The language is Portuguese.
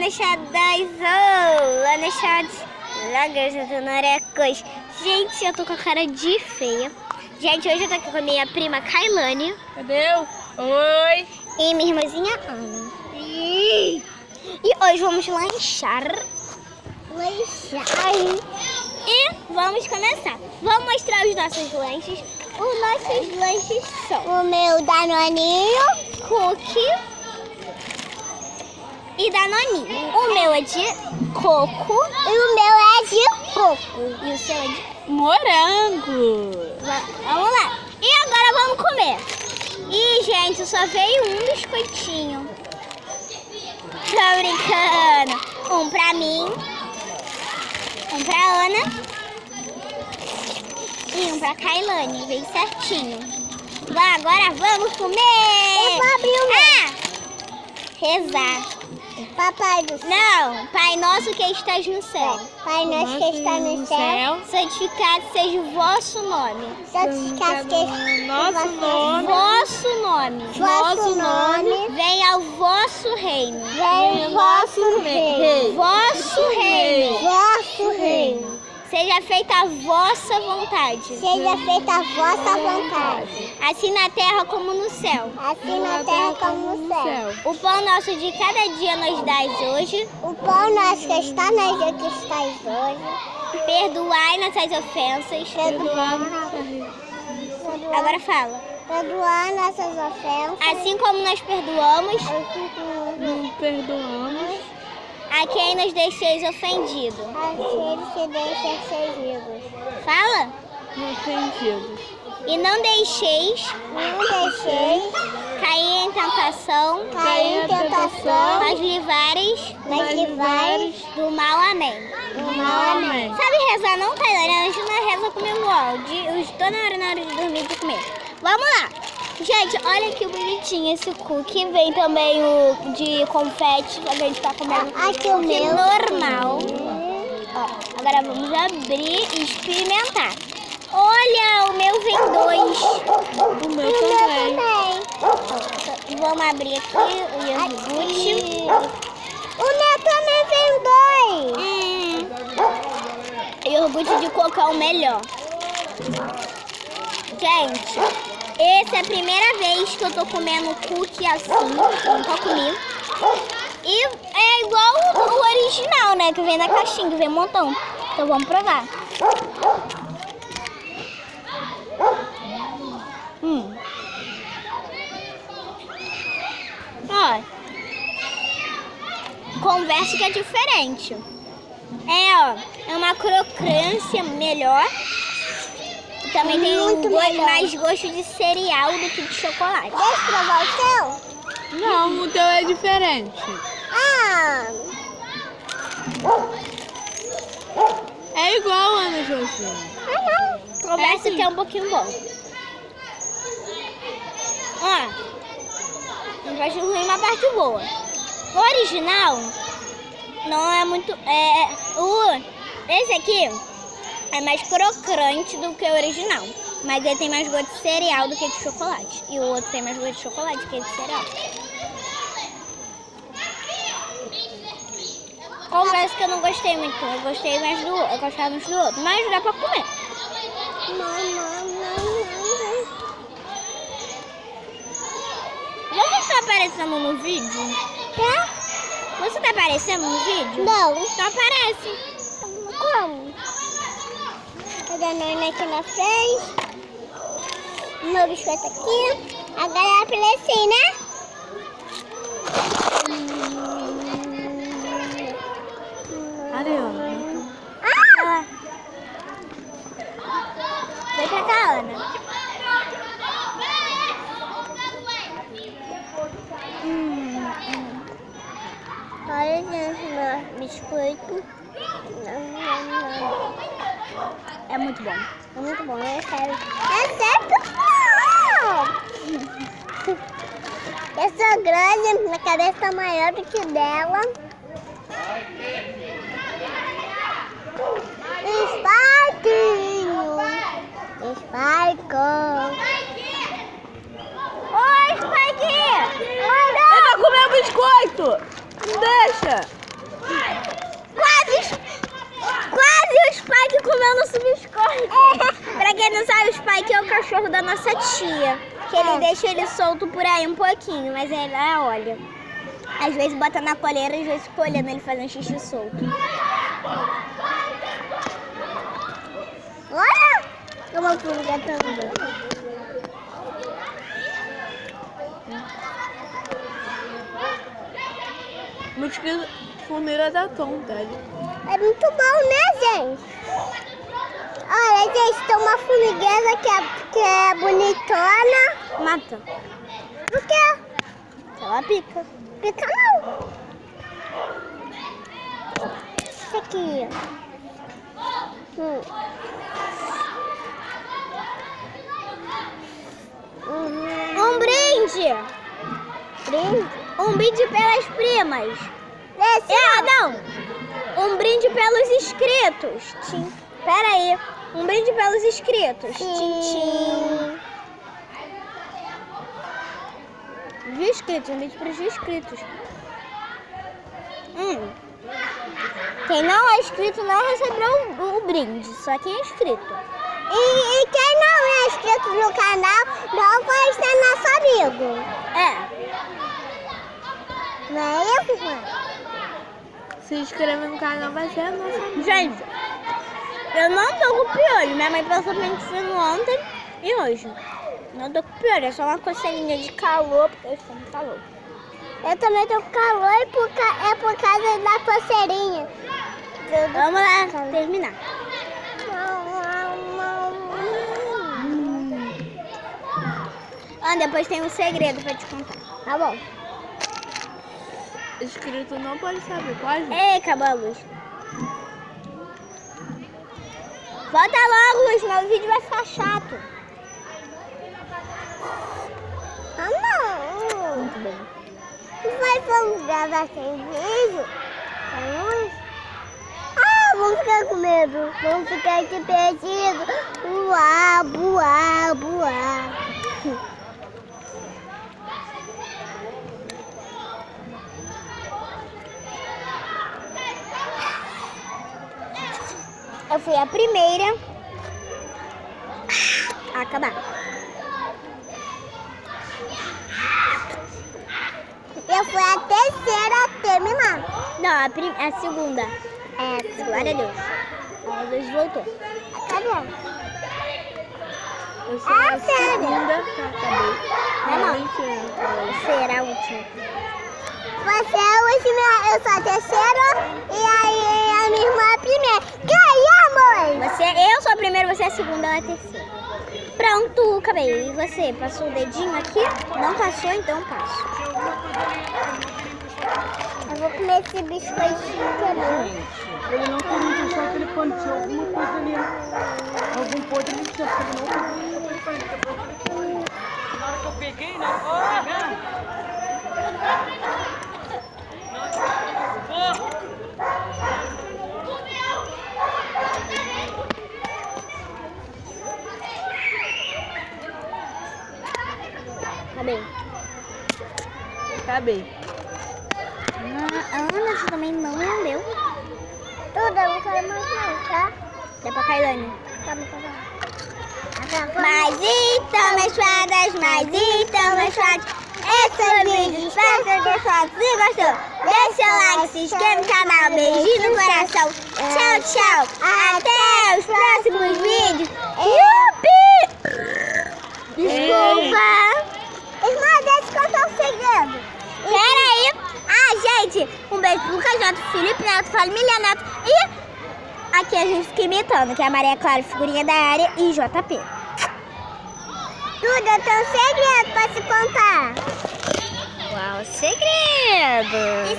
lanchadas, lanchadas, lagras, gente, eu tô com a cara de feia. Gente, hoje eu tô aqui com a minha prima Kaylani. Cadê? Oi! E minha irmãzinha Ana. E hoje vamos lanchar. E vamos começar. Vamos mostrar os nossos lanches. Os nossos lanches são o meu danoninho, cookie e danoninho. O meu é de coco e o meu é de coco. E o seu é de morango. Vamos lá. E agora vamos comer. E, gente, só veio um biscoitinho. Tô brincando. Um pra mim, um pra Ana e um pra Kaylani. Veio certinho. Agora vamos comer. Eu vou abrir o meu. Rezar. Papai do céu. Não, Pai nosso que estás no céu. Pai nosso que está no céu. Santificado seja o vosso nome. Santificado seja o nosso nome. Vosso nome. Vosso nome. Venha ao vosso reino. Venha o vosso reino. Vosso reino. Vosso reino. Seja feita a vossa vontade. Seja feita a vossa vontade. Assim na terra como no céu. Assim na terra como no céu. O pão nosso de cada dia nos dás hoje. O pão nosso que está nas dias que estais hoje. Perdoai nossas ofensas. Agora fala. Perdoar nossas ofensas. Assim como nós perdoamos a quem nos deixeis ofendido. Aqueles que deixam servidos. Fala. Ofendidos. E não deixeis cair em tentação. Mas livrares do mal. Amém. Amém. Sabe rezar não, Kaylani? A gente não reza comendo áudio. Eu estou na hora de dormir de comer. Vamos lá. Gente, olha que bonitinho esse cookie. Vem também o de confete, que a gente tá comendo Aqui o meu. normal. Ó, agora vamos abrir e experimentar. Olha, o meu vem 2. O meu também. Vamos abrir aqui o iogurte. O meu também vem 2. Iogurte de coco é o melhor. Gente, essa é a primeira vez que eu tô comendo cookie assim. Eu nunca comi. E é igual o original, né? Que vem na caixinha, que vem um montão. Então vamos provar. Ó, conversa que é diferente. É uma crocância melhor. Também tem mais gosto de cereal do que de chocolate. Deixa eu provar o seu? Não, o teu é diferente. É igual, Ana Josi. Conversa que é um pouquinho bom. Ó, não vai ser ruim, uma parte boa. O original não é muito... esse aqui é mais crocante do que o original. Mas ele tem mais gosto de cereal do que de chocolate. E o outro tem mais gosto de chocolate do que de cereal. Confesso que eu não gostei muito. Eu gostei mais do outro. Eu gostava mais do outro. Mas dá pra comer. Você tá aparecendo no vídeo? Tá? Você tá aparecendo no vídeo? Não. Então aparece. Como? A Danone aqui na frente. O meu biscoito aqui. Agora aparece, né? Ariana. Vem pra cá, Ana. Olha, gente, meu biscoito. É muito bom. É muito bom, é sério. É certo, bom! Eu sou grande, minha cabeça é maior do que dela. Spike! Oi, Spike! Ele vai comer o biscoito! Não deixa! Spike comendo nosso biscoito. Pra quem não sabe, o Spike é o cachorro da nossa tia. Que ele deixa ele solto por aí um pouquinho, mas ele olha. Às vezes bota na coleira, às vezes fica olhando ele fazendo xixi solto. Olha! Eu vou pular também. Mosquito formiga da tonta. É muito bom, né, gente? Olha, gente, tem uma formigueira que é bonitona. Mata. Por quê? Ela pica. Pica não. Isso aqui. Um brinde. Brinde? Um brinde pelas primas. Esse Não. Um brinde pelos inscritos. Pera aí. Um brinde pelos inscritos. Tchim. Inscritos, um brinde para os inscritos. Quem não é inscrito não recebeu o brinde, só quem é inscrito. E quem não é inscrito no canal não vai ser nosso amigo. Não é isso, mãe? Se inscreve no canal, vai ser a nossa amiga. Gente, eu não tô com piolho. Minha mãe passou pente fino ontem e hoje. Não tô com piolho, é só uma coceirinha de calor, porque eu estou no calor. Eu também tô com calor e é por causa da coceirinha. Vamos lá terminar. Depois tem um segredo pra te contar. Tá bom. Inscrito não pode saber, pode? Ei, acabou a luz. Volta logo, Luz, meu vídeo vai ficar chato. Não. Muito bem. Vamos gravar sem vídeo? Vamos? Vamos ficar com medo. Vamos ficar aqui perdidos. Uá, buá, buá. Eu fui a primeira a acabar. Eu fui a terceira a terminar. Não, a segunda. Glória a Deus. A luz voltou. Cadê? Eu sou a segunda que acabei. Não. Será a última. Você é a última, eu sou a terceira e aí a minha irmã é a primeira. Ganhamos! Eu sou a primeira, você é a segunda, ela é a terceira. Pronto, acabei. E você, passou o dedinho aqui? Não passou, então passo. Eu vou comer esse biscoitinho também. Ele não tem muito achar que ele pode ter alguma coisa ali. Algum podre ele tinha, porque ele não tem. Na hora que eu peguei, né? Acabei. Acabei. Ana, você também não deu. Tudo, eu não quero mais não, tá? Dá pra kaylani. Tá. Mas então, meus fadas, esse é o vídeo, espero ter gostado. Se gostou, deixa seu like, se inscreve no canal, beijinho no coração. Tchau. Até os próximos vídeos. Yupi! Desculpa. Irmã, deixa eu contar um segredo. Peraí. Gente, um beijo pro Lucas Neto, Felipe Neto, Família Neto. E aqui a gente fica imitando, que é a Maria Clara, figurinha da área, e JP. Duda, eu tenho um segredo pra te contar. Uau, segredo!